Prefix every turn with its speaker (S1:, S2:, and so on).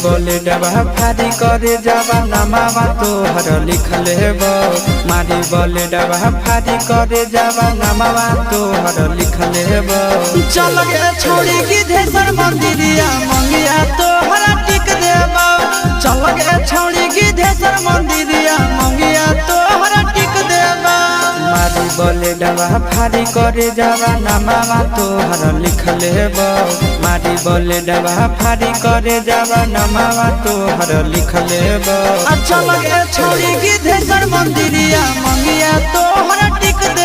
S1: बोले डबा फारी करे जावा नामा तोहर लिखल हेबो। मारी बोले डबा फारी करे जावा नामा तोहर लिखल हेबो। चल गे छोड़ी गिद्धेश्वर मंदिरिया मंगिया तोहर टिक देबो। चल गे छोड़ी गिद्धेश्वर मंदिरिया मंगिया तोहर टिक देबो। मारी बोले डबा फारी करे जावा नामा तोहर लिखल हेबो। मारी बोले डबा फारी करे जावा नामा तोहर लिखल हेबो। अच्छा लगे छोड़ी गिद्धेश्वर मंदिरिया मंगिया तोहर टिक दे।